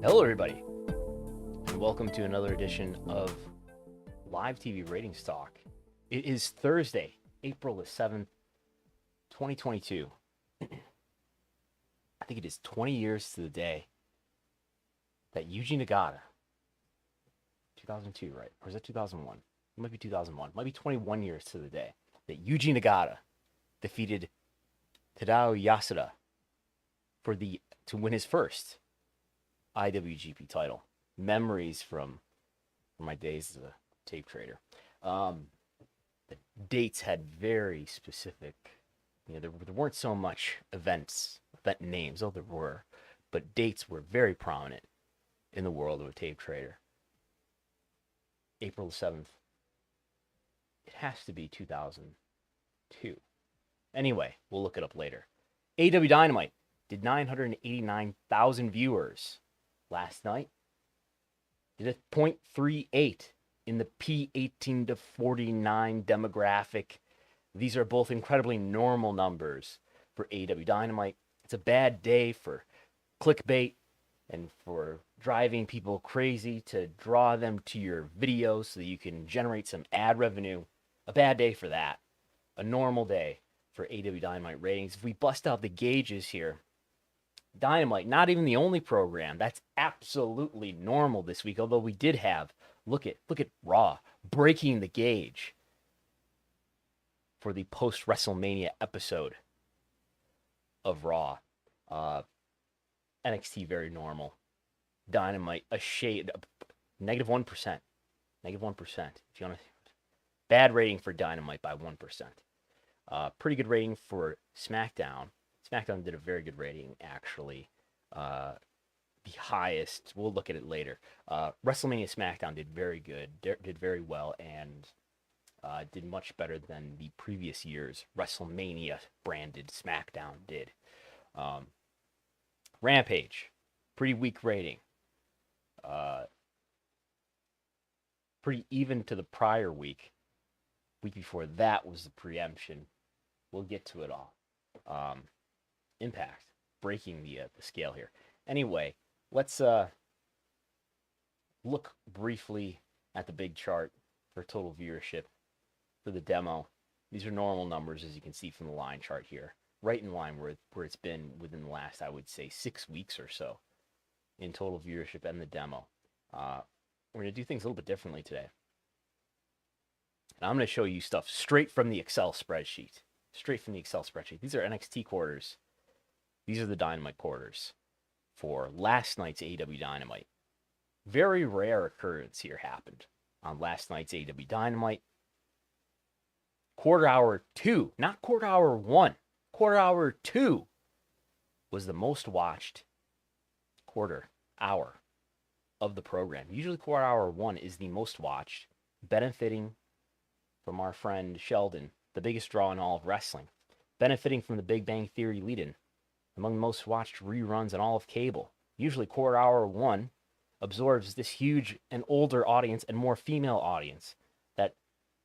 Hello, everybody, and welcome to another edition of Live TV Ratings Talk. It is Thursday, April the 7th, 2022. I think it is 20 years to the day that Yuji Nagata, 2002, right? Or is that 2001? It might be 2001. It might be 21 years to the day that Yuji Nagata defeated Tadao Yasuda to win his first IWGP title. Memories from my days as a tape trader. The dates had very specific, there weren't so much event names, though there were, but dates were very prominent in the world of a tape trader. April 7th. It has to be 2002. Anyway, we'll look it up later. AEW Dynamite did 989,000 viewers last night. Did a .38 in the P18 to 49 demographic. These are both incredibly normal numbers for AEW Dynamite. It's a bad day for clickbait and for driving people crazy to draw them to your videos so that you can generate some ad revenue. A bad day for that. A normal day for AEW Dynamite ratings. If we bust out the gauges here, Dynamite, not even the only program. That's absolutely normal this week. Although we did have, look at Raw breaking the gauge for the post Wrestlemania episode of Raw. NXT very normal. Dynamite a shade -1%. -1%. If you want to, bad rating for Dynamite by 1%. Pretty good rating for SmackDown. SmackDown did a very good rating, actually. The highest, we'll look at it later. WrestleMania SmackDown did very good, did very well, and did much better than the previous year's WrestleMania branded SmackDown did. Rampage, pretty weak rating. Pretty even to the prior week. Week before that was the preemption. We'll get to it all. Impact, breaking the scale here. Anyway, let's look briefly at the big chart for total viewership for the demo. These are normal numbers, as you can see from the line chart here, right in line where it's been within the last, I would say, 6 weeks or so in total viewership and the demo. We're going to do things a little bit differently today. And I'm going to show you stuff straight from the Excel spreadsheet. These are NXT quarters. These are the Dynamite quarters for last night's AEW Dynamite. Very rare occurrence here happened on last night's AEW Dynamite. Quarter hour 2, not quarter hour 1. Quarter hour 2 was the most watched quarter hour of the program. Usually quarter hour 1 is the most watched, benefiting from our friend Sheldon, the biggest draw in all of wrestling, benefiting from the Big Bang Theory lead-in, among the most watched reruns in all of cable. Usually quarter hour 1 absorbs this huge and older audience and more female audience that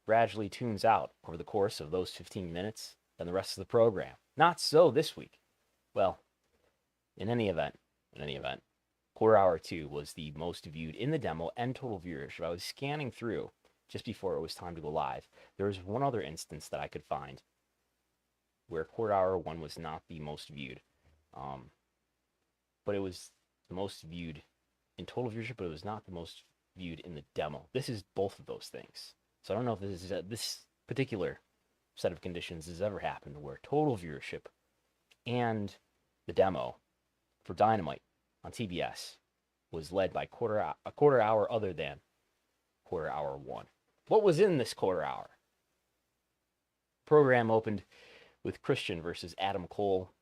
gradually tunes out over the course of those 15 minutes and the rest of the program. Not so this week. Well, in any event, quarter hour 2 was the most viewed in the demo and total viewership. I was scanning through just before it was time to go live. There was one other instance that I could find where quarter hour 1 was not the most viewed. But it was the most viewed in total viewership, but it was not the most viewed in the demo. This is both of those things. So I don't know if this particular set of conditions has ever happened where total viewership and the demo for Dynamite on TBS was led by a quarter hour other than quarter hour 1. What was in this quarter hour? Program opened with Christian versus Adam Cole.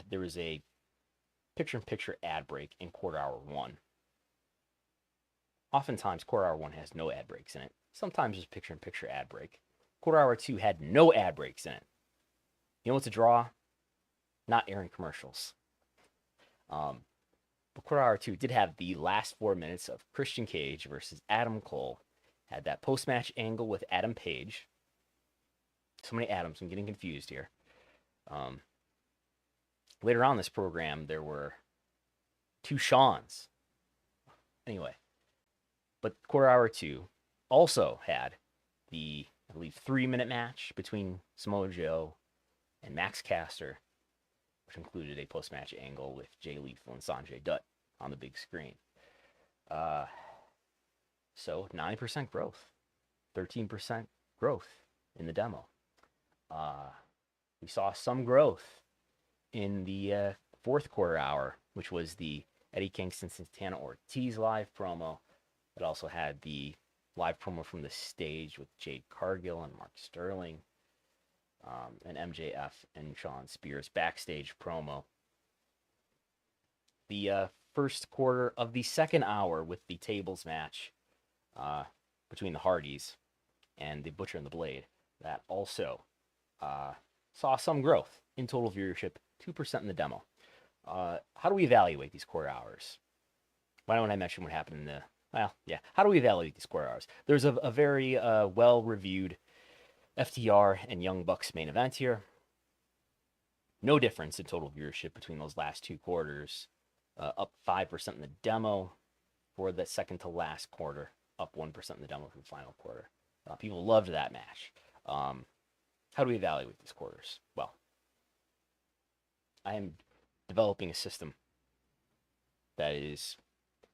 There was a picture-in-picture ad break in quarter hour 1. Oftentimes, quarter hour 1 has no ad breaks in it. Sometimes there's picture-in-picture ad break. Quarter hour 2 had no ad breaks in it. You know what's a draw? Not airing commercials. But quarter hour 2 did have the last 4 minutes of Christian Cage versus Adam Cole. Had that post-match angle with Adam Page. So many Adams, I'm getting confused here. Later on in this program, there were 2 Shawns. Anyway, but quarter hour 2 also had the, I believe, 3-minute match between Samoa Joe and Max Caster, which included a post-match angle with Jay Lethal and Sanjay Dutt on the big screen. So 90% growth, 13% growth in the demo. We saw some growth in the fourth quarter hour, which was the Eddie Kingston Santana Ortiz live promo. It also had the live promo from the stage with Jade Cargill and Mark Sterling, and MJF and Shawn Spears backstage promo. The first quarter of the second hour with the tables match between the Hardys and the Butcher and the Blade, that also saw some growth in total viewership, 2% in the demo. How do we evaluate these quarter hours? Why don't I mention what happened in the... Well, yeah. How do we evaluate these quarter hours? There's a very well-reviewed FTR and Young Bucks main event here. No difference in total viewership between those last 2 quarters. Up 5% in the demo for the second to last quarter. Up 1% in the demo for the final quarter. People loved that match. How do we evaluate these quarters? Well, I am developing a system that is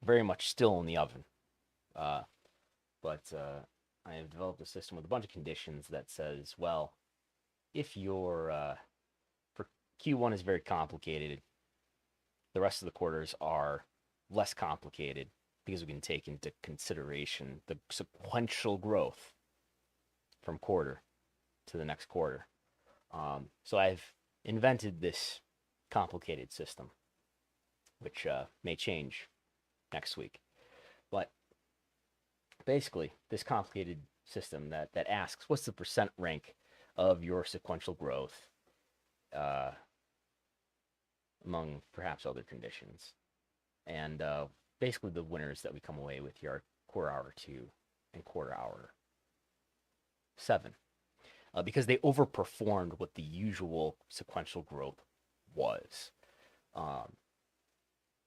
very much still in the oven. But I have developed a system with a bunch of conditions that says, well, if your for Q1 is very complicated, the rest of the quarters are less complicated because we can take into consideration the sequential growth from quarter to the next quarter. So I've invented this complicated system, which may change next week. But basically, this complicated system that asks, what's the percent rank of your sequential growth among perhaps other conditions? And basically the winners that we come away with here are quarter hour 2 and quarter hour 7. Because they overperformed what the usual sequential growth was.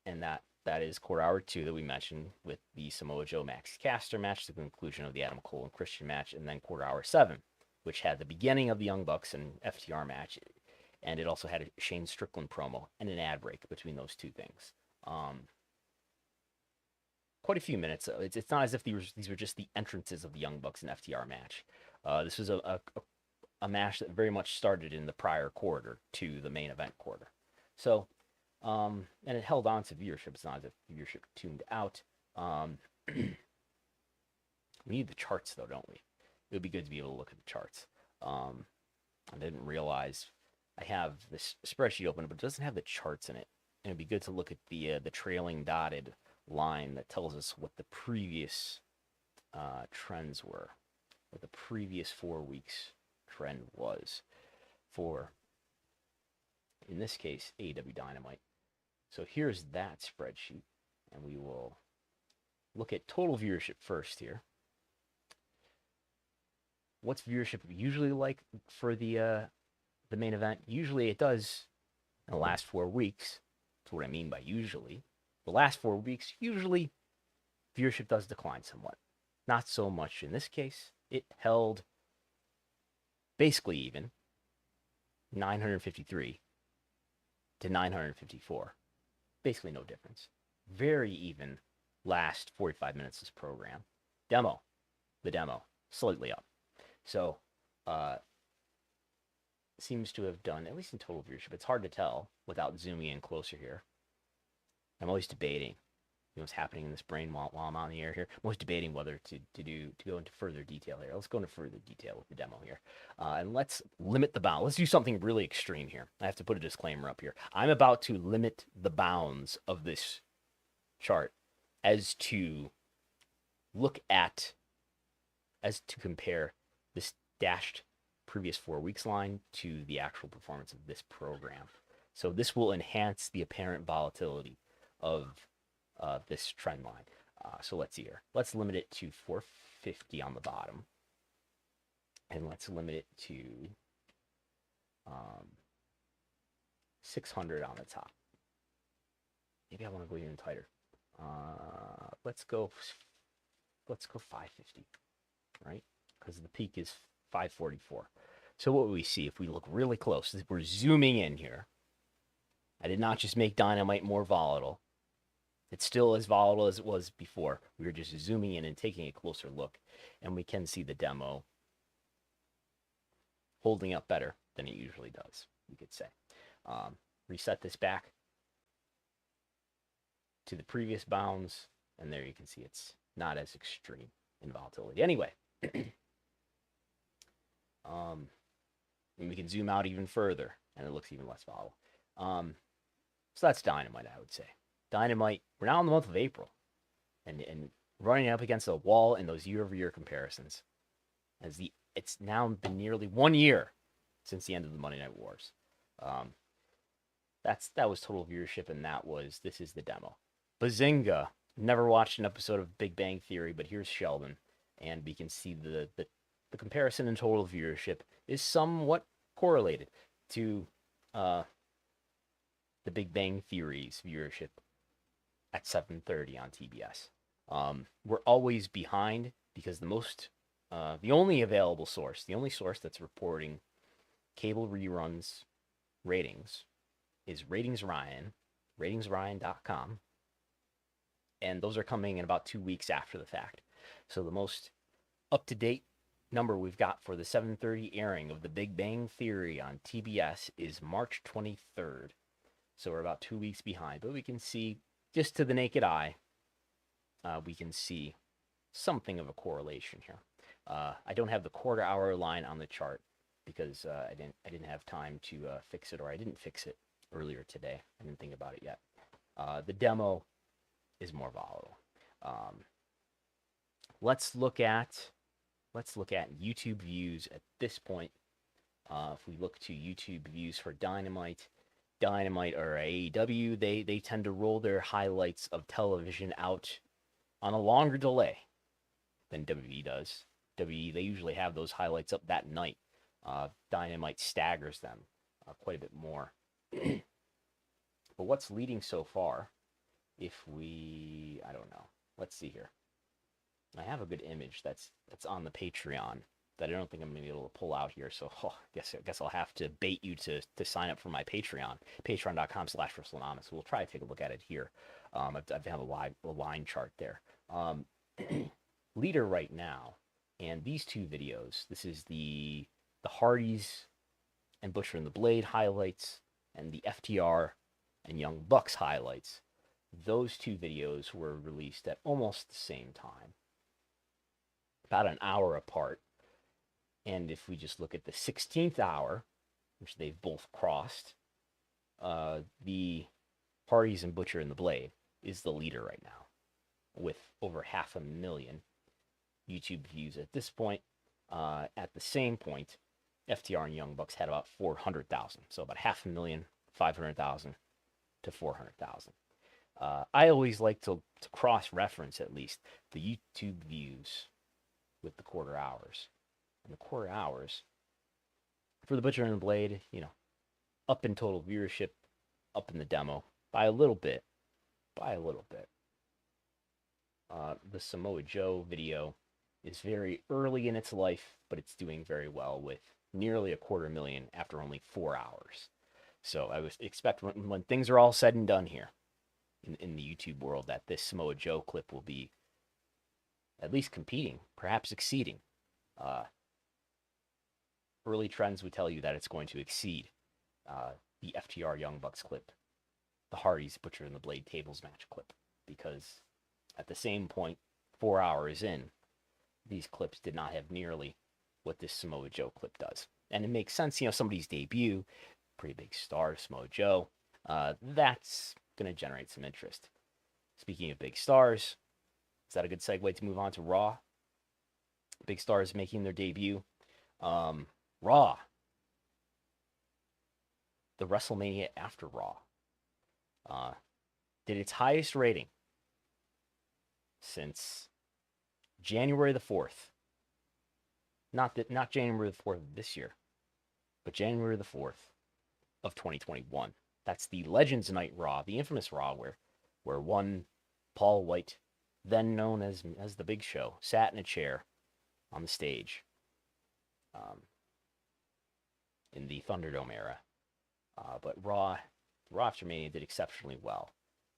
And that is quarter hour 2 that we mentioned with the Samoa Joe Max Caster match, the conclusion of the Adam Cole and Christian match, and then quarter hour 7, which had the beginning of the Young Bucks and FTR match, and it also had a Shane Strickland promo and an ad break between those 2 things. Quite a few minutes. It's not as if these were just the entrances of the Young Bucks and FTR match. This was a match that very much started in the prior quarter to the main event quarter. So, and it held on to viewership. It's not as if viewership tuned out. We need the charts, though, don't we? It would be good to be able to look at the charts. I didn't realize I have this spreadsheet open, but it doesn't have the charts in it. And it'd be good to look at the trailing dotted line that tells us what the previous trends were, what the previous 4 weeks trend was for, in this case, AEW Dynamite. So here's that spreadsheet, and we will look at total viewership first here. What's viewership usually like for the main event? Usually it does in the last 4 weeks. That's what I mean by usually. The last 4 weeks, usually viewership does decline somewhat. Not so much in this case. It held basically even, 953 to 954. Basically no difference. Very even last 45 minutes of this program. The demo, slightly up. So, seems to have done, at least in total viewership, it's hard to tell without zooming in closer here. I'm always debating, what's happening in this brain while I'm on the air here. I'm always debating whether to go into further detail here. Let's go into further detail with the demo here. And let's limit the bound. Let's do something really extreme here. I have to put a disclaimer up here. I'm about to limit the bounds of this chart as to compare this dashed previous 4 weeks line to the actual performance of this program. So this will enhance the apparent volatility of this trend line. So let's see here. Let's limit it to 450 on the bottom. And let's limit it to 600 on the top. Maybe I want to go even tighter. Let's go 550, right? Because the peak is 544. So what we see if we look really close, we're zooming in here. I did not just make Dynamite more volatile. It's still as volatile as it was before. We were just zooming in and taking a closer look, and we can see the demo holding up better than it usually does, you could say. Reset this back to the previous bounds, and there you can see it's not as extreme in volatility. Anyway, and we can zoom out even further, and it looks even less volatile. So that's Dynamite, I would say. Dynamite, we're now in the month of April, and running up against a wall in those year-over-year comparisons. It's now been nearly 1 year since the end of the Monday Night Wars. That was total viewership, and this is the demo. Bazinga! Never watched an episode of Big Bang Theory, but here's Sheldon, and we can see the comparison in total viewership is somewhat correlated to the Big Bang Theory's viewership at 7:30 on TBS. We're always behind because the only available source, the only source that's reporting cable reruns ratings is Ratings Ryan, ratingsryan.com, and those are coming in about 2 weeks after the fact. So the most up-to-date number we've got for the 7:30 airing of the Big Bang Theory on TBS is March 23rd. So we're about 2 weeks behind, but we can see, just to the naked eye, we can see something of a correlation here. I don't have the quarter-hour line on the chart because I didn't have time to fix it, or I didn't fix it earlier today. I didn't think about it yet. The demo is more volatile. Let's look at YouTube views at this point. If we look to YouTube views for Dynamite or AEW, they tend to roll their highlights of television out on a longer delay than WWE does. WWE, they usually have those highlights up that night. Dynamite staggers them quite a bit more. But what's leading so far, I don't know. Let's see here. I have a good image that's on the Patreon that I don't think I'm going to be able to pull out here. So I guess I'll have to bait you to sign up for my Patreon, patreon.com/Wrestlenomics. We'll try to take a look at it here. I have a line chart there. Leader right now, and these two videos, this is the Hardys and Butcher and the Blade highlights, and the FTR and Young Bucks highlights. Those two videos were released at almost the same time, about an hour apart. And if we just look at the 16th hour, which they've both crossed, the Hardys and Butcher and the Blade is the leader right now, with over 500,000 YouTube views at this point. At the same point, FTR and Young Bucks had about 400,000. So about 500,000, 500,000 to 400,000. I always like to cross-reference at least the YouTube views with the quarter hours. And the quarter hours for the Butcher and the Blade, up in total viewership, up in the demo by a little bit. The Samoa Joe video is very early in its life, but it's doing very well with nearly 250,000 after only 4 hours. So I would expect when things are all said and done here in the YouTube world, that this Samoa Joe clip will be at least competing, perhaps exceeding. Early trends would tell you that it's going to exceed the FTR Young Bucks clip, the Hardys Butcher and the Blade tables match clip, because at the same point, 4 hours in, these clips did not have nearly what this Samoa Joe clip does. And it makes sense, somebody's debut, pretty big star, Samoa Joe, that's going to generate some interest. Speaking of big stars, is that a good segue to move on to Raw? Big stars making their debut. Raw. The WrestleMania after Raw did its highest rating since January the 4th. Not January the 4th of this year, but January the 4th of 2021. That's the Legends Night Raw, the infamous Raw where one Paul White, then known as the Big Show, sat in a chair on the stage in the Thunderdome era. But Raw after Mania did exceptionally well.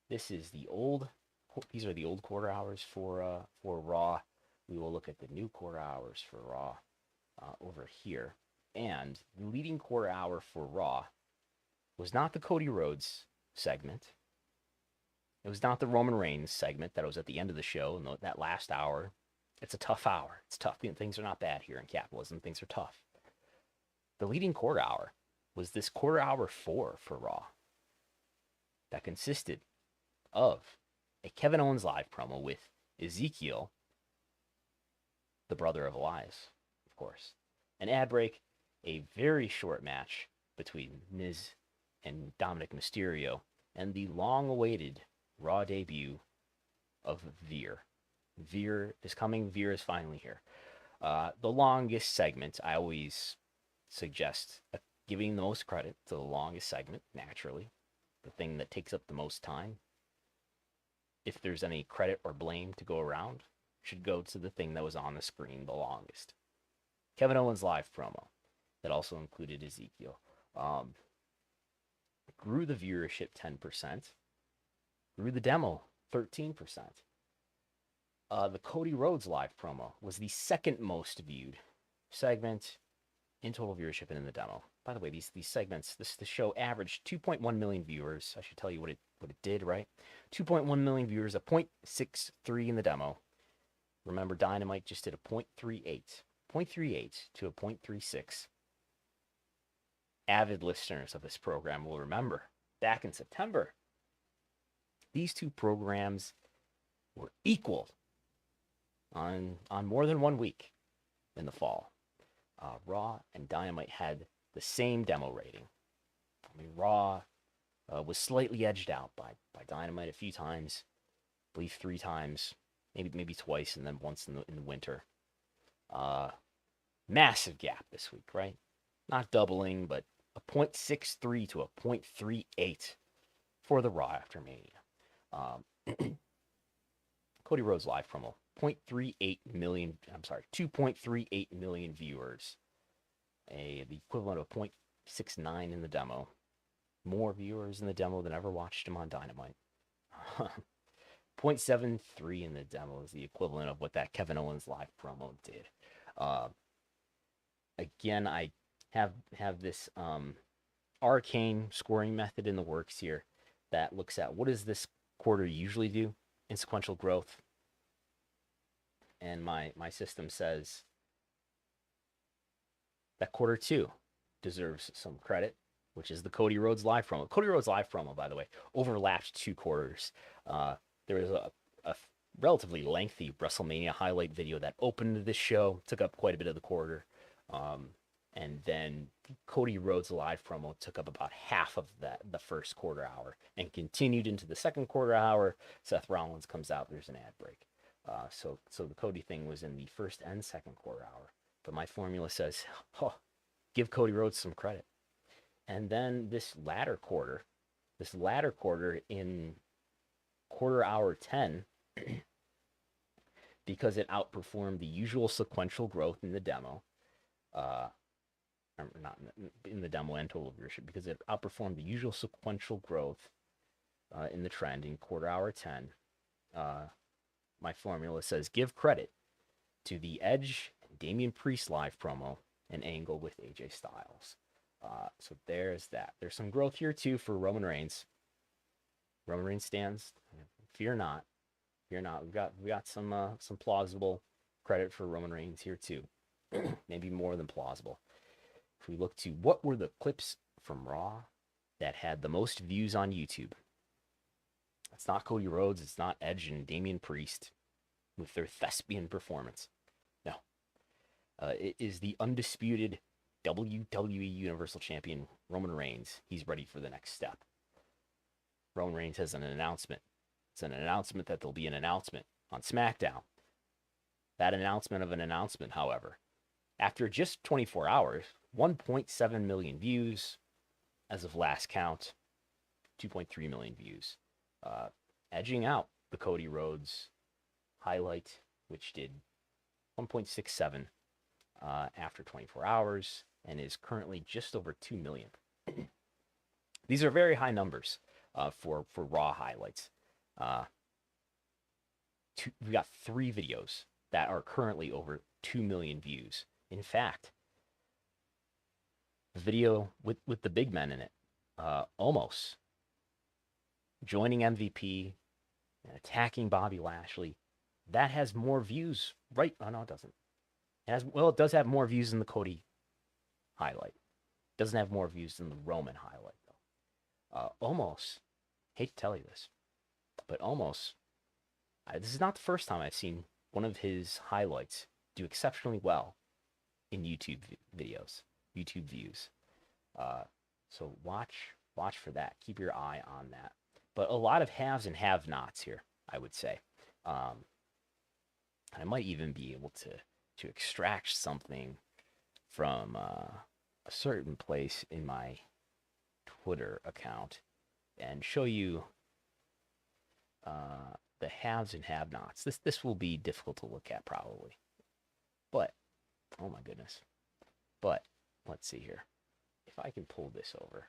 These are the old quarter hours for Raw. We will look at the new quarter hours for Raw over here. And the leading quarter hour for Raw was not the Cody Rhodes segment. It was not the Roman Reigns segment that was at the end of the show and that last hour. It's a tough hour. It's tough. Things are not bad here in capitalism. Things are tough. The leading quarter hour was this quarter hour 4 for Raw that consisted of a Kevin Owens live promo with Ezekiel, the brother of Elias, of course, an ad break, a very short match between Miz and Dominic Mysterio, and the long-awaited Raw debut of Veer. Veer is coming. Veer is finally here. The longest segment, I always suggest giving the most credit to the longest segment, naturally. The thing that takes up the most time. If there's any credit or blame to go around, should go to the thing that was on the screen the longest. Kevin Owens' live promo that also included Ezekiel. Grew the viewership 10%. Grew the demo 13%. The Cody Rhodes live promo was the second most viewed segment in total viewership and in the demo. By the way, these segments, the show averaged 2.1 million viewers. I should tell you what it did, right? 2.1 million viewers, a 0.63 in the demo. Remember, Dynamite just did a 0.38. 0.38 to a 0.36. Avid listeners of this program will remember, back in September, these two programs were equal on more than 1 week in the fall. Raw and Dynamite had the same demo rating. I mean, Raw was slightly edged out by Dynamite a few times, I believe 3 times, maybe twice, and then once in the winter. Massive gap this week, right? Not doubling, but a 0.63 to a 0.38 for the Raw after Mania. Cody Rhodes live promo, 2.38 million viewers. The equivalent of 0.69 in the demo. More viewers in the demo than ever watched him on Dynamite. 0.73 in the demo is the equivalent of what that Kevin Owens live promo did. Again, I have this arcane scoring method in the works here that looks at what does this quarter usually do in sequential growth. And my system says that quarter 2 deserves some credit, which is the Cody Rhodes live promo. Cody Rhodes live promo, by the way, overlapped 2 quarters. There was a relatively lengthy WrestleMania highlight video that opened this show, took up quite a bit of the quarter. And then Cody Rhodes' live promo took up about half of the first quarter hour and continued into the second quarter hour. Seth Rollins comes out, there's an ad break. So the Cody thing was in the first and second quarter hour. But my formula says, give Cody Rhodes some credit. And then this latter quarter in quarter hour 10, because it outperformed the usual sequential growth in the demo, not in the demo and total viewership, because it outperformed the usual sequential growth in the trend in quarter hour 10. My formula says give credit to the Edge and Damian Priest live promo and angle with AJ Styles. So there's that. There's some growth here too for Roman Reigns. Roman Reigns stands. Fear not. Fear not. We got some plausible credit for Roman Reigns here too. Maybe more than plausible. If we look to what were the clips from Raw that had the most views on YouTube, it's not Cody Rhodes, it's not Edge and Damian Priest with their thespian performance. No. It is the undisputed WWE Universal Champion Roman Reigns. He's ready for the next step. Roman Reigns has an announcement. It's an announcement that there'll be an announcement on SmackDown. That announcement of an announcement, however, after just 24 hours, 1.7 million views as of last count. 2.3 million views, edging out the Cody Rhodes highlight, which did 1.67 after 24 hours and is currently just over 2 million. These are very high numbers for Raw highlights. We've got 3 videos that are currently over 2 million views. In fact, the video with the big men in it, almost joining MVP and attacking Bobby Lashley, that has more views. Right? Oh no, it doesn't. It does have more views than the Cody highlight. It doesn't have more views than the Roman highlight though. Almost, hate to tell you this, but almost. This is not the first time I've seen one of his highlights do exceptionally well in YouTube videos, YouTube views. So watch for that. Keep your eye on that. But a lot of haves and have-nots here, I would say. I might even be able to extract something from a certain place in my Twitter account and show you the haves and have-nots. This will be difficult to look at probably, but oh my goodness. But let's see here. If I can pull this over,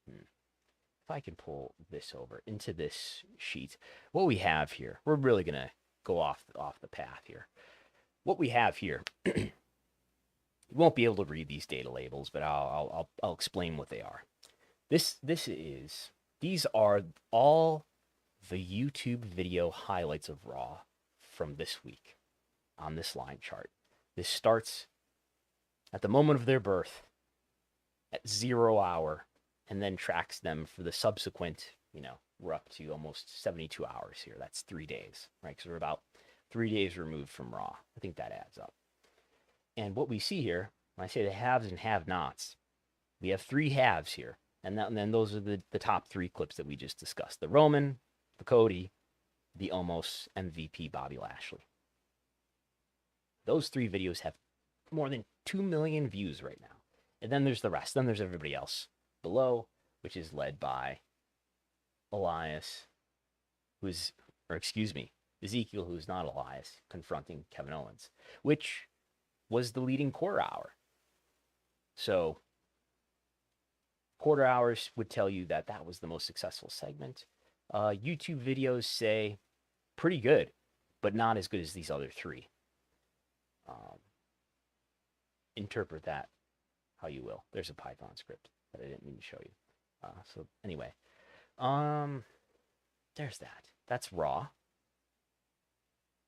if I can pull this over into this sheet, what we have here, we're really gonna go off the path here. What we have here, you won't be able to read these data labels, but I'll explain what they are. These are all the YouTube video highlights of Raw from this week on this line chart. This starts at the moment of their birth at 0 hour and then tracks them for the subsequent, we're up to almost 72 hours here. That's 3 days, right? Because we're about 3 days removed from Raw. I think that adds up. And what we see here, when I say the haves and have-nots, we have 3 halves here. And then those are the top 3 clips that we just discussed. The Roman, the Cody, the almost MVP Bobby Lashley. Those 3 videos have more than 2 million views right now. And then there's the rest. Then there's everybody else below, which is led by Elias, Ezekiel, who's not Elias, confronting Kevin Owens, which was the leading quarter hour. So quarter hours would tell you that was the most successful segment. YouTube videos say pretty good, but not as good as these other 3. Interpret that how you will. There's a Python script that I didn't mean to show you. So anyway, there's that. That's Raw.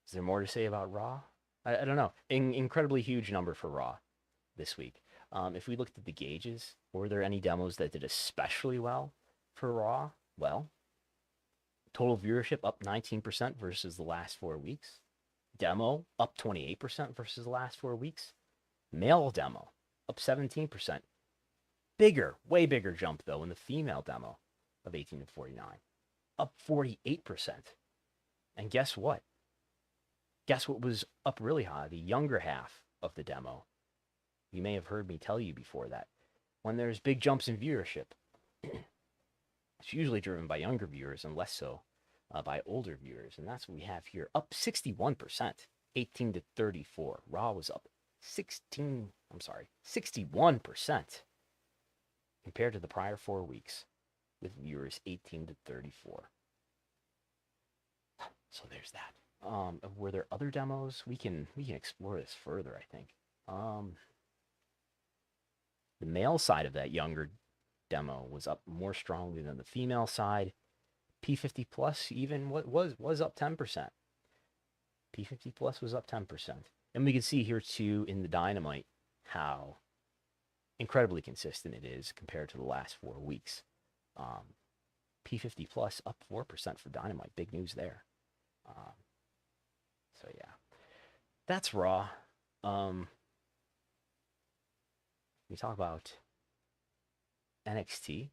Is there more to say about Raw? I don't know. Incredibly huge number for Raw this week. If we looked at the gauges, were there any demos that did especially well for Raw? Well, total viewership up 19% versus the last 4 weeks. Demo up 28% versus the last 4 weeks. Male demo up 17%. Way bigger jump though in the female demo of 18 to 49. Up 48%. And guess what? Guess what was up really high? The younger half of the demo. You may have heard me tell you before that when there's big jumps in viewership, it's usually driven by younger viewers and less so by older viewers. And that's what we have here. Up 61%, 18 to 34. Raw was up 61% compared to the prior 4 weeks with viewers 18 to 34. So there's that. Were there other demos? We can explore this further, I think. The male side of that younger demo was up more strongly than the female side. P50 Plus even was up 10%. P50 Plus was up 10%. And we can see here too in the Dynamite how incredibly consistent it is compared to the last 4 weeks. P50 Plus up 4% for Dynamite. Big news there. So yeah, that's Raw. We talk about NXT. I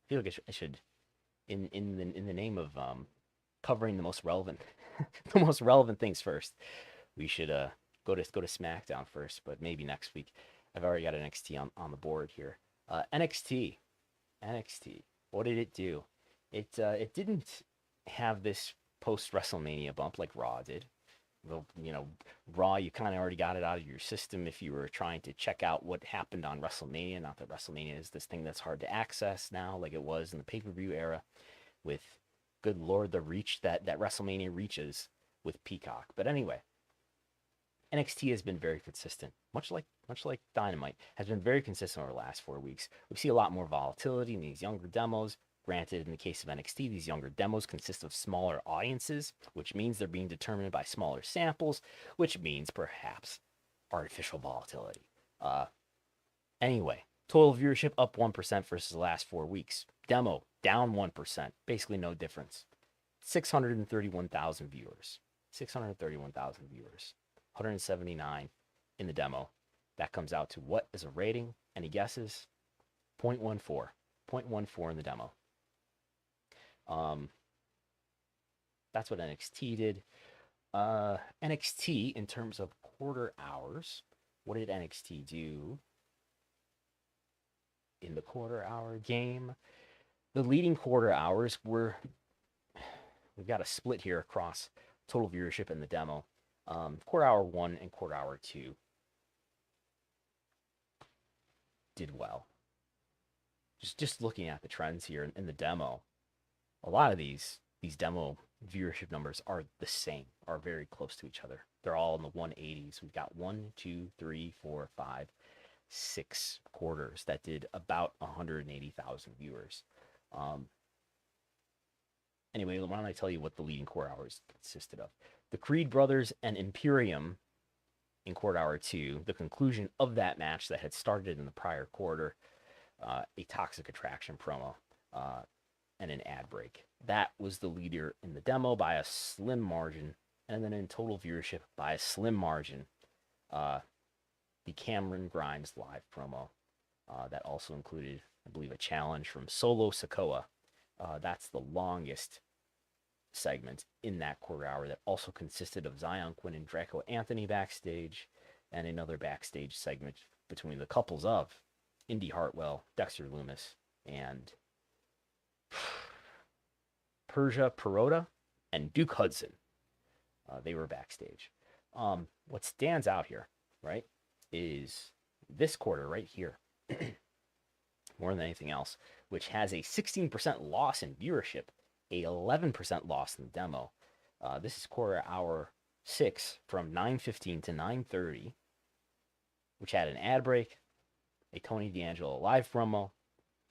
feel like I should in the name of covering the most relevant the most relevant things first. We should go to SmackDown first, but maybe next week. I've already got NXT on the board here. NXT. What did it do? It didn't have this post WrestleMania bump like Raw did. Well, Raw, you kind of already got it out of your system if you were trying to check out what happened on WrestleMania. Not that WrestleMania is this thing that's hard to access now, like it was in the pay-per-view era, with, good Lord, the reach that WrestleMania reaches with Peacock. But anyway, NXT has been very consistent, much like Dynamite, has been very consistent over the last 4 weeks. We see a lot more volatility in these younger demos. Granted, in the case of NXT, these younger demos consist of smaller audiences, which means they're being determined by smaller samples, which means perhaps artificial volatility. Anyway, total viewership up 1% versus the last 4 weeks. Demo down 1%, basically no difference. 631,000 viewers. 631,000 viewers. 179 in the demo. That comes out to what is a rating? Any guesses? 0.14. 0.14 in the demo. That's what NXT did. NXT, in terms of quarter hours, what did NXT do in the quarter hour game? The leading quarter hours were, we've got a split here across total viewership in the demo. Quarter hour 1 and quarter hour 2 did well. Just looking at the trends here in the demo, a lot of these demo viewership numbers are the same, are very close to each other. They're all in the 180s. We've got 1, 2, 3, 4, 5, 6 quarters that did about 180,000 viewers. Anyway, why don't I tell you what the leading quarter hours consisted of? The Creed brothers and Imperium in quarter hour 2, the conclusion of that match that had started in the prior quarter, a Toxic Attraction promo, and an ad break. That was the leader in the demo by a slim margin, and then in total viewership by a slim margin, the Cameron Grimes live promo. That also included, I believe, a challenge from Solo Sikoa. That's the longest segment in that quarter hour that also consisted of Zion Quinn and Draco Anthony backstage, and another backstage segment between the couples of Indy Hartwell, Dexter Lumis, and Persia Perota and Duke Hudson. They were backstage. What stands out here, right, is this quarter right here, more than anything else, which has a 16% loss in viewership, a 11% loss in the demo. This is quarter hour 6 from 9:15 to 9:30, which had an ad break, a Tony D'Angelo live promo,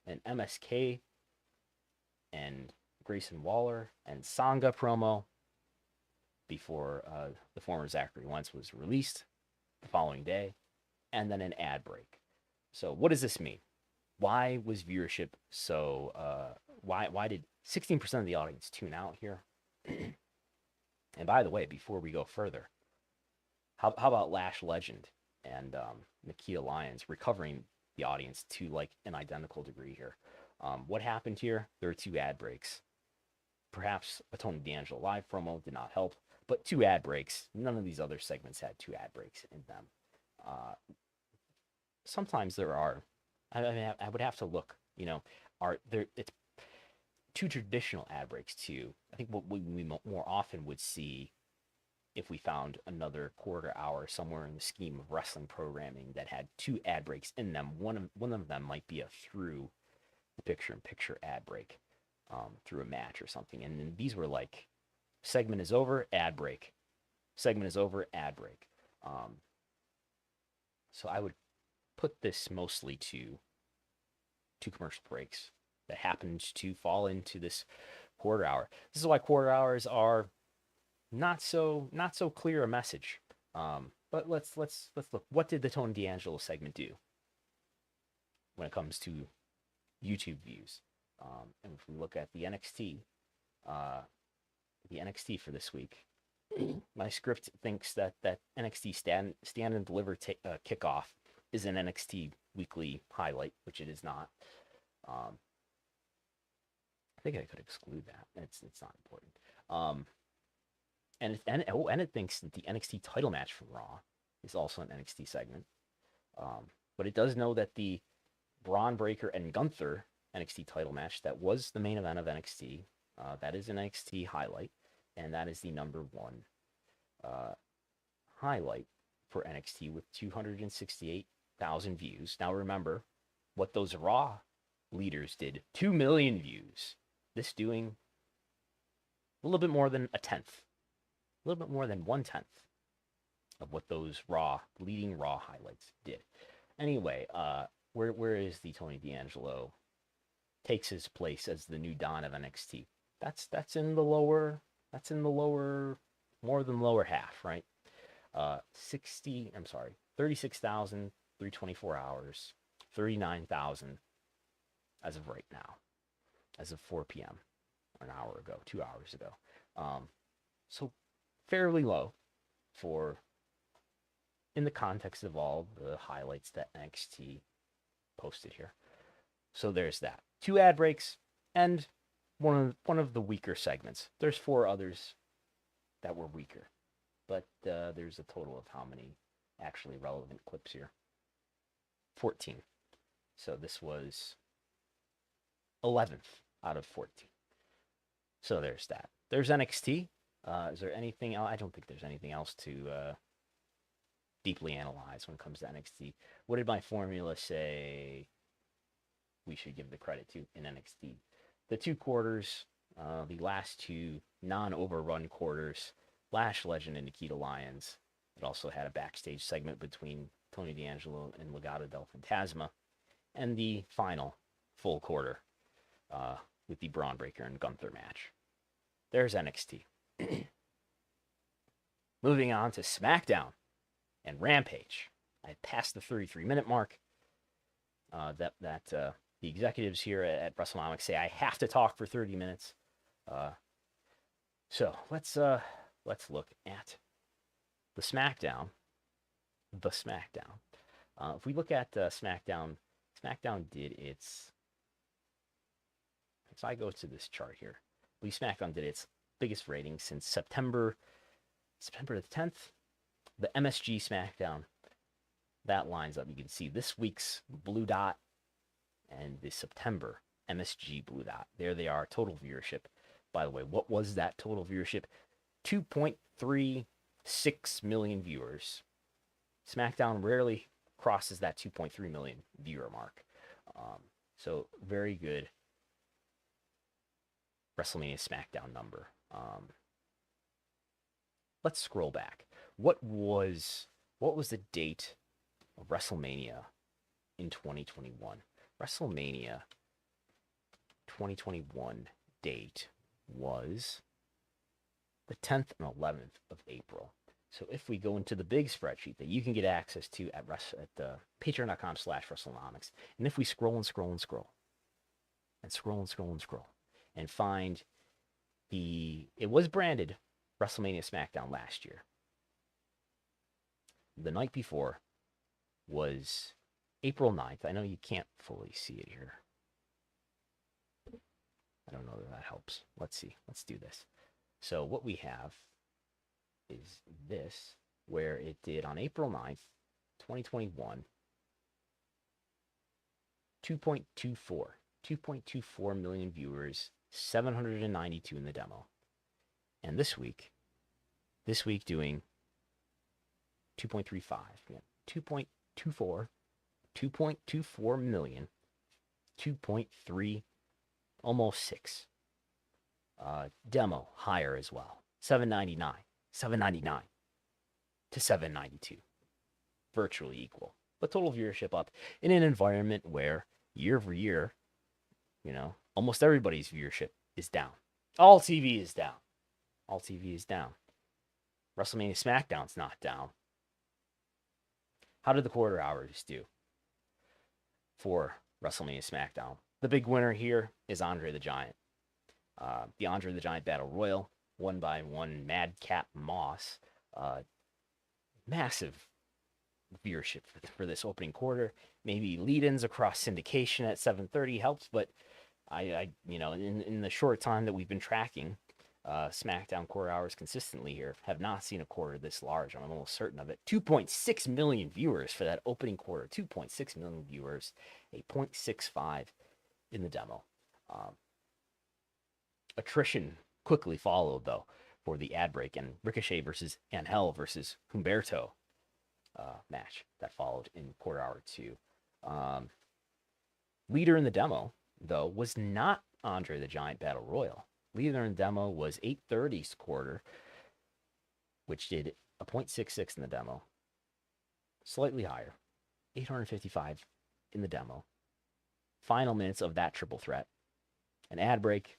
an MSK and Grayson Waller and Sangha promo before the former Zachary Wentz was released the following day, and then an ad break. So what does this mean? Why was viewership so, why did 16% of the audience tune out here? And by the way, before we go further, how about Lash Legend and Nakia Lyons recovering the audience to like an identical degree here? What happened here? There were 2 ad breaks. Perhaps a Tony D'Angelo live promo did not help, but 2 ad breaks. None of these other segments had 2 ad breaks in them. Sometimes there are. I mean, I would have to look. Are there? It's 2 traditional ad breaks too. I think what we more often would see, if we found another quarter hour somewhere in the scheme of wrestling programming that had 2 ad breaks in them, one of them might be a through the picture-in-picture ad break, through a match or something. And then these were like, segment is over, ad break. Segment is over, ad break. So I would put this mostly to 2 commercial breaks that happened to fall into this quarter hour. This is why quarter hours are not so clear a message. But let's look. What did the Tony D'Angelo segment do when it comes to YouTube views? And if we look at the NXT for this week, my script thinks that NXT stand and deliver kickoff is an NXT weekly highlight, which it is not. I think I could exclude that. It's not important. And it thinks that the NXT title match from Raw is also an NXT segment. But it does know that the Braun Breaker and Gunther NXT title match that was the main event of NXT. That is an NXT highlight, and that is the number one highlight for NXT with 268,000 views. Now remember what those Raw leaders did: 2 million views. This doing a little bit more than a tenth, a little bit more than 1/10 of what those leading Raw highlights did. Anyway, where is the Tony D'Angelo takes his place as the new Don of NXT? That's in the lower, more than lower half, right? 36,324 hours, 39,000 as of right now, as of 4 p.m. an hour ago, 2 hours ago. So fairly low for, in the context of all the highlights that NXT posted here. So there's that. 2 ad breaks and one of the weaker segments. There's 4 others that were weaker, but there's a total of how many actually relevant clips here? 14. So this was 11th out of 14. So there's that. There's NXT. Is there anything else? I don't think there's anything else to deeply analyze when it comes to NXT. What did my formula say we should give the credit to in NXT? The 2 quarters, the last 2 non-overrun quarters, Lash Legend and Nikita Lyons. It also had a backstage segment between Tony D'Angelo and Legado del Fantasma. And the final full quarter with the Braun Breaker and Gunther match. There's NXT. Moving on to SmackDown and Rampage. I passed the 33-minute mark. The executives here at Wrestlenomics say I have to talk for 30 minutes. So let's look at the SmackDown. If we look at SmackDown did its. So I go to this chart here. SmackDown did its biggest rating since September the 10th. The MSG SmackDown, that lines up. You can see this week's blue dot and the September MSG blue dot. There they are, total viewership. By the way, what was that total viewership? 2.36 million viewers. SmackDown rarely crosses that 2.3 million viewer mark. So very good WrestleMania SmackDown number. Let's scroll back. What was the date of WrestleMania in 2021? WrestleMania 2021 date was the 10th and 11th of April. So if we go into the big spreadsheet that you can get access to at patreon.com/Wrestlenomics, and if we scroll and scroll and scroll and scroll and scroll and scroll and find it was branded WrestleMania SmackDown last year. The night before was April 9th. I know you can't fully see it here. I don't know if that helps. Let's see. Let's do this. So what we have is this, where it did on April 9th, 2021, 2.24 million viewers, 792 in the demo. And this week doing 2.35, 2.24 million, 2.3, almost 6. Demo higher as well, 799 to 792, virtually equal. But total viewership up in an environment where year over year, almost everybody's viewership is down. All TV is down. WrestleMania SmackDown's not down. How did the quarter hours do for WrestleMania SmackDown? The big winner here is Andre the Giant. The Andre the Giant Battle Royal, won by one Madcap Moss. Massive viewership for this opening quarter. Maybe lead-ins across syndication at 7:30 helps, but I in the short time that we've been tracking SmackDown quarter hours consistently here, have not seen a quarter this large. I'm almost certain of it. 2.6 million viewers for that opening quarter. 2.6 million viewers, a 0.65 in the demo. Attrition quickly followed, though, for the ad break and Ricochet versus Angel versus Humberto match that followed in quarter hour 2. Leader in the demo, though, was not Andre the Giant Battle Royal. Leader in the demo was 830's quarter, which did a .66 in the demo. Slightly higher. 855 in the demo. Final minutes of that triple threat. An ad break.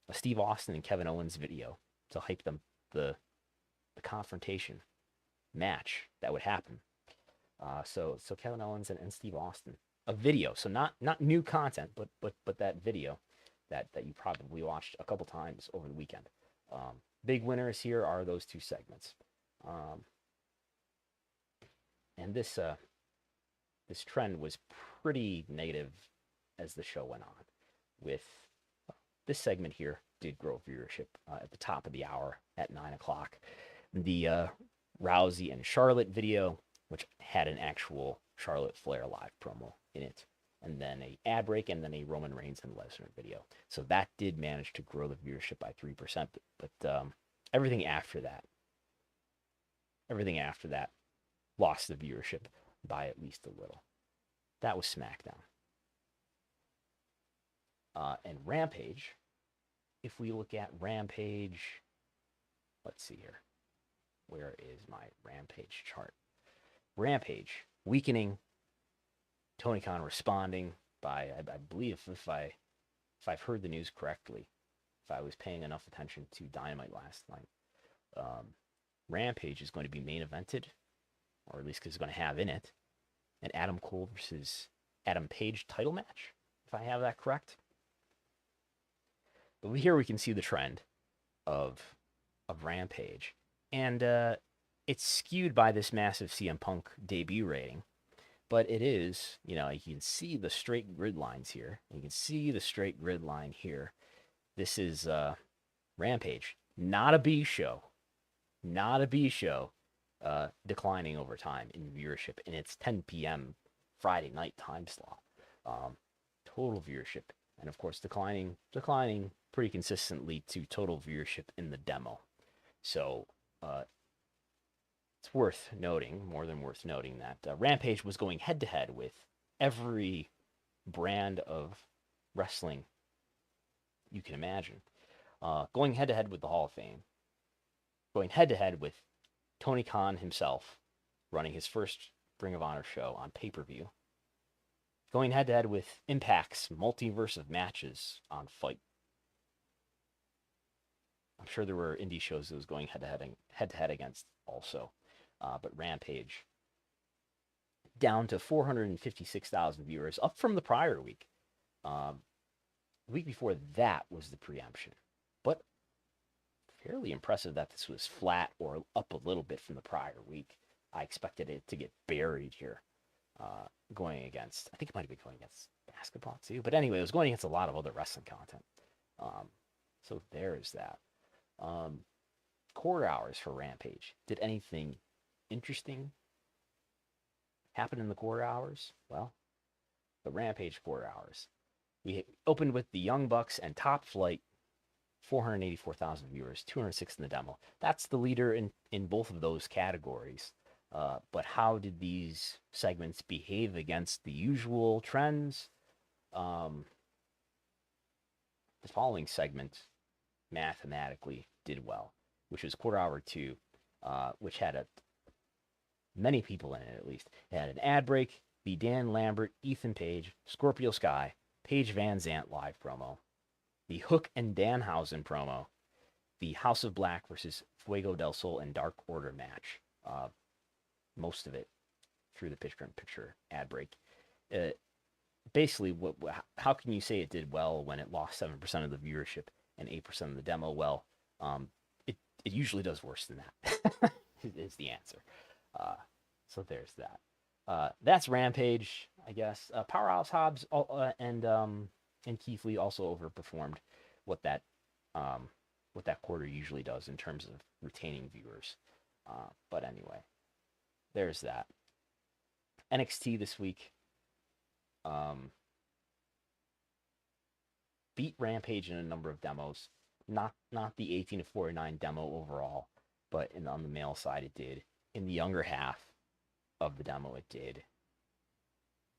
A Steve Austin and Kevin Owens video to hype them the confrontation match that would happen. So Kevin Owens and Steve Austin. A video. So not new content, but that video that you probably watched a couple times over the weekend. Big winners here are those two segments. And this trend was pretty negative as the show went on. With this segment here did grow viewership at the top of the hour at 9 o'clock. The Rousey and Charlotte video, which had an actual Charlotte Flair live promo in it, and then a ad break, and then a Roman Reigns and Lesnar video. So that did manage to grow the viewership by 3%, but everything after that lost the viewership by at least a little. That was SmackDown. And Rampage, if we look at Rampage, let's see here. Where is my Rampage chart? Rampage, weakening. Tony Khan responding by, I believe, if I've heard the news correctly, if I was paying enough attention to Dynamite last night, Rampage is going to be main evented, or at least is going to have in it, an Adam Cole versus Adam Page title match, if I have that correct. But here we can see the trend of Rampage, and it's skewed by this massive CM Punk debut rating. But it is, you can see the straight grid lines here. You can see the straight grid line here. This is Rampage, not a B show. Not a B show, declining over time in viewership in its 10 p.m. Friday night time slot. Total viewership, and of course declining pretty consistently to total viewership in the demo. So it's worth noting, more than worth noting, that Rampage was going head-to-head with every brand of wrestling you can imagine. Going head-to-head with the Hall of Fame. Going head-to-head with Tony Khan himself, running his first Ring of Honor show on pay-per-view. Going head-to-head with Impact's multiverse of matches on Fight. I'm sure there were indie shows that was going head-to-head against also. But Rampage, down to 456,000 viewers, up from the prior week. The week before that was the preemption. But fairly impressive that this was flat or up a little bit from the prior week. I expected it to get buried here, going against, I think it might have been going against basketball too. But anyway, it was going against a lot of other wrestling content. So there's that. Quarter hours for Rampage. Did anything interesting happen in the quarter hours? Well, the Rampage quarter hours. We opened with the Young Bucks and Top Flight, 484,000 viewers, 206 in the demo. That's the leader in both of those categories. But how did these segments behave against the usual trends? The following segment mathematically did well, which was quarter hour 2, which had many people in it, at least. It had an ad break, the Dan Lambert, Ethan Page, Scorpio Sky, Paige Van Zant live promo, the Hook and Danhausen promo, the House of Black versus Fuego del Sol and Dark Order match. Most of it through the picture-in-picture ad break. Basically, how can you say it did well when it lost 7% of the viewership and 8% of the demo? Well, it usually does worse than that, is the answer. So there's that. That's Rampage, I guess. Powerhouse Hobbs and Keith Lee also overperformed what that quarter usually does in terms of retaining viewers. But anyway, there's that. NXT this week. beat Rampage in a number of demos. Not the 18 to 49 demo overall, but on the male side it did. In the younger half of the demo it did.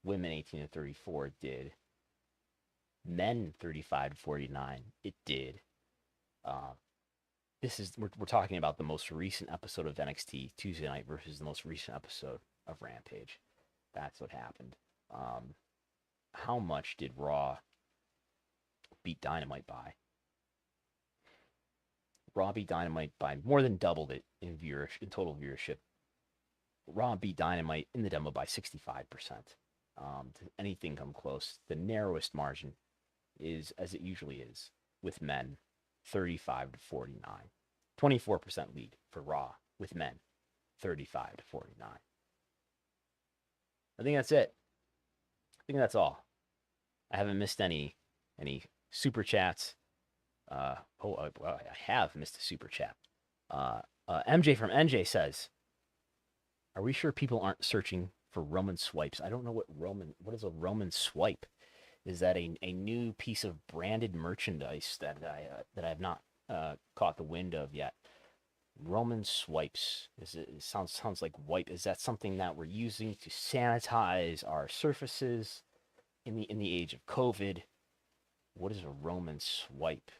Women 18 to 34 it did. Men 35 to 49 it did. We're talking about the most recent episode of NXT Tuesday night versus the most recent episode of Rampage. That's what happened. How much did Raw beat Dynamite by? Raw beat Dynamite by more than doubled it in total viewership. Raw beat Dynamite in the demo by 65%. Did anything come close? The narrowest margin is, as it usually is, with men, 35 to 49. 24% lead for Raw with men, 35 to 49. I think that's it. I think that's all. I haven't missed any super chats. I have missed a super chat. MJ from NJ says, "Are we sure people aren't searching for Roman swipes?" I don't know what is a Roman swipe? Is that a new piece of branded merchandise that I have not caught the wind of yet? Roman swipes. It sounds like wipe. Is that something that we're using to sanitize our surfaces in the age of COVID? What is a Roman swipe?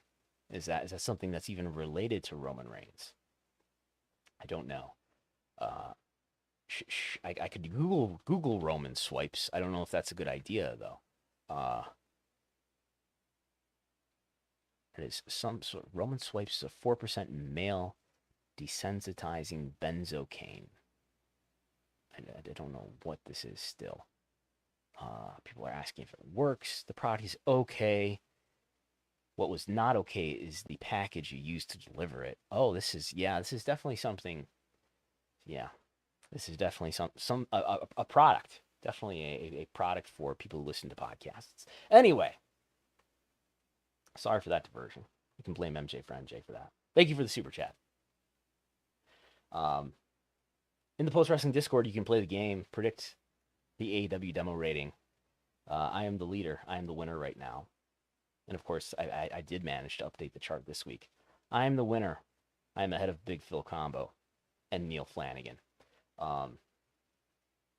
Is that something that's even related to Roman Reigns? I don't know. I could Google Roman swipes. I don't know if that's a good idea though. It is some sort of Roman swipes is a 4% male desensitizing benzocaine. I don't know what this is still. People are asking if it works. The product is okay. What was not okay is the package you used to deliver it. Oh, this is definitely something. Yeah, this is definitely a product. Definitely a product for people who listen to podcasts. Anyway, sorry for that diversion. You can blame MJ for that. Thank you for the super chat. In the Post Wrestling Discord, you can play the game, predict the AEW demo rating. I am the leader. I am the winner right now. And of course, I did manage to update the chart this week. I am the winner. I am ahead of Big Phil Combo and Neil Flanagan.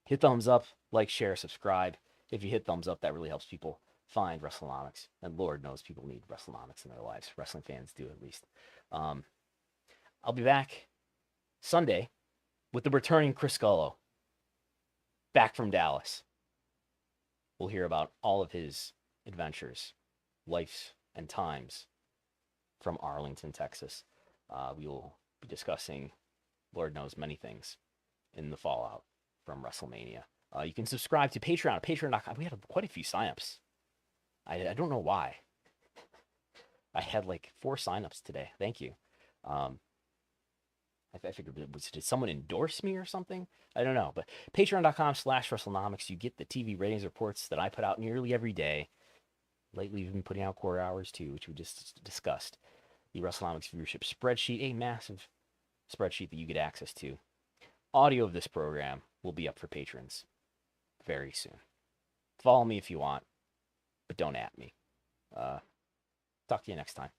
Hit thumbs up, like, share, subscribe. If you hit thumbs up, that really helps people find Wrestlenomics. And Lord knows people need Wrestlenomics in their lives. Wrestling fans do, at least. I'll be back Sunday with the returning Chris Gullo, back from Dallas. We'll hear about all of his adventures, lives, and times from Arlington, Texas. We will be discussing, Lord knows, many things in the fallout from Wrestlemania. You can subscribe to Patreon, patreon.com. We had quite a few signups. I don't know why. I had like 4 signups today. Thank you. I figured, did someone endorse me or something? I don't know. But patreon.com/Wrestlenomics, you get the TV ratings reports that I put out nearly every day. Lately, we've been putting out core hours too, which we just discussed. The Wrestlenomics viewership spreadsheet, a massive spreadsheet that you get access to. Audio of this program will be up for patrons very soon. Follow me if you want, but don't at me. Talk to you next time.